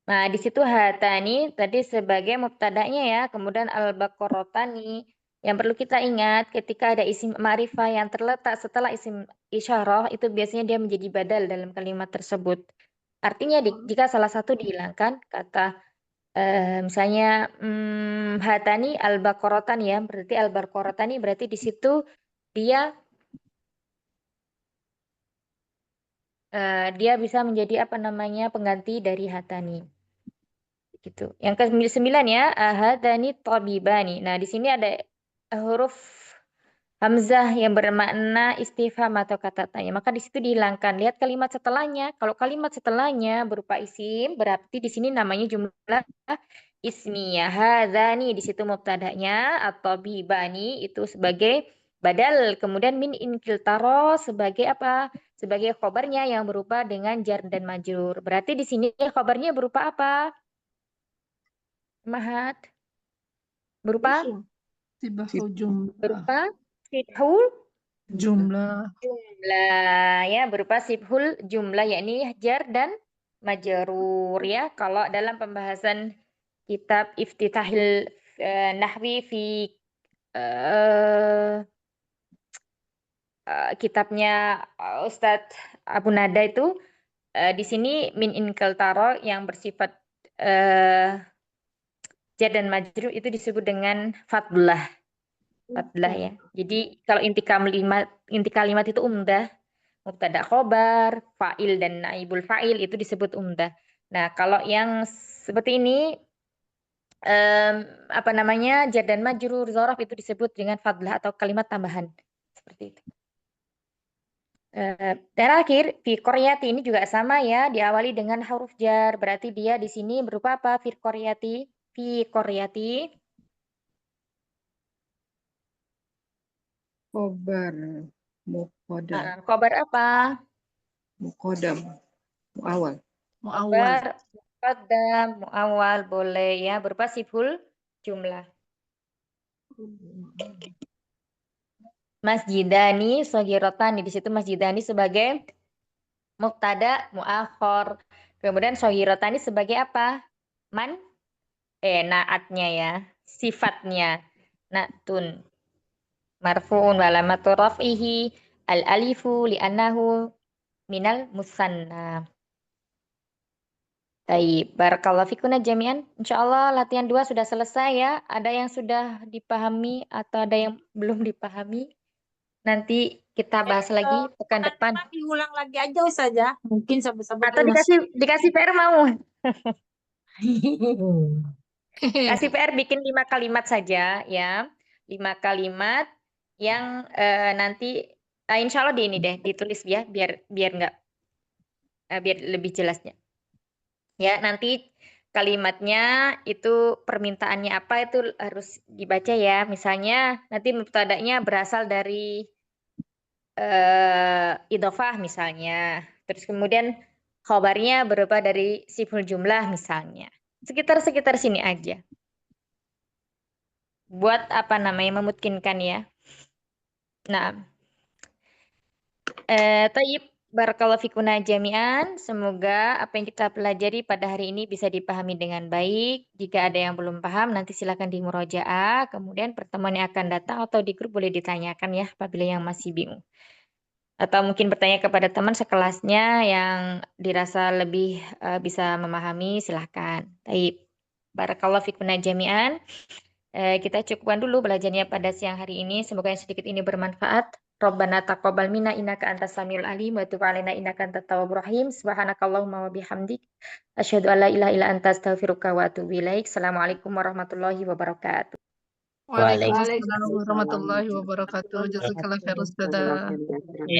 Nah, di situ hatani tadi sebagai mubtada'nya ya, kemudian al-baqaratani Yang perlu kita ingat ketika ada isim ma'rifah yang terletak setelah isim isyarah itu biasanya dia menjadi badal dalam kalimat tersebut. Artinya jika salah satu dihilangkan, kata misalnya hatani al-baqaratan ya, berarti al-baqaratani berarti di situ dia bisa menjadi apa namanya pengganti dari hatani. Gitu. Yang ke-9 ya, hatani tabibani. Nah, di sini ada huruf hamzah yang bermakna istifham atau kata tanya. Maka di situ dihilangkan. Lihat kalimat setelahnya. Kalau kalimat setelahnya berupa isim, berarti di sini namanya jumlah ismiyah. Hadzani di situ mubtada'nya atau bibani itu sebagai badal. Kemudian min inkiltaro sebagai apa? Sebagai khobarnya yang berupa dengan jar dan majrur. Berarti di sini khobarnya berupa apa? Mahat. Berupa? Sibahul jumlah. Berupa sibhul Jumlah. jumlah ya, berupa sibhul jumlah yakni jar dan majrur ya. Kalau dalam pembahasan kitab Iftitahil Nahwi fi kitabnya Ustadz Abu Nada itu di sini min inkiltaro yang bersifat jar dan majrur itu disebut dengan fadlah. Fadlah ya. Jadi kalau inti kalimat itu umdah, mubtada khobar, fa'il dan naibul fa'il itu disebut umdah. Nah, kalau yang seperti ini apa namanya? Jar dan majrur dzaraf itu disebut dengan fadlah atau kalimat tambahan. Seperti itu. Terakhir, fi qaryati ini juga sama ya, diawali dengan huruf jar. Berarti dia di sini berupa apa? Fi qaryati. Fi qaryati. Khobar, muqaddam, Khobar apa? muqaddam, muawal. Khobar, muqaddam, muawal boleh ya, berupa sifhul jumlah. Masjidani shagiratan di situ masjidani sebagai mubtada muakhor. Kemudian shagiratan sebagai apa? Naatnya ya, sifatnya. Na'tun. Marfu'un wa alamatu raf'ihi al-alifu li'annahu minal musanna. Baik, barakallahu fikuna jami'an. Insyaallah latihan 2 sudah selesai ya. Ada yang sudah dipahami atau ada yang belum dipahami? Nanti kita bahas lagi pekan depan. Diulang lagi aja Ustazah. Mungkin sahabat-sahabat Atau dikasih PR mau? Kasih PR bikin 5 kalimat saja ya. 5 kalimat yang nanti insya Allah di ini deh ditulis ya biar nggak biar lebih jelasnya. Ya, nanti kalimatnya itu permintaannya apa itu harus dibaca ya. Misalnya nanti mubtada'nya berasal dari idhofah misalnya. Terus kemudian khobarnya berupa dari sifhul jumlah misalnya. Sekitar sini aja. Buat apa namanya memungkinkan ya. Nah, tayyib barakallahu fikuna jami'an. Semoga apa yang kita pelajari pada hari ini bisa dipahami dengan baik. Jika ada yang belum paham nanti silakan di murojaah. Kemudian pertemuan yang akan datang atau di grup boleh ditanyakan ya apabila yang masih bingung. Atau mungkin bertanya kepada teman sekelasnya yang dirasa lebih bisa memahami, silahkan. Taib. Barakallahu fikuna jami'an. Kita cukupkan dulu belajarnya pada siang hari ini. Semoga yang sedikit ini bermanfaat. Rabbana taqabbal minna innaka antas samiul alim wa tub alaina innaka antat tawwabur rahim. Subhanakallahumma wa bihamdik asyhadu an la ilaha illa anta astaghfiruka wa atubu ilaik. Assalamualaikum warahmatullahi wabarakatuh. Waalaikumsalam warahmatullahi wabarakatuh. Jazakallah khair Ustazah.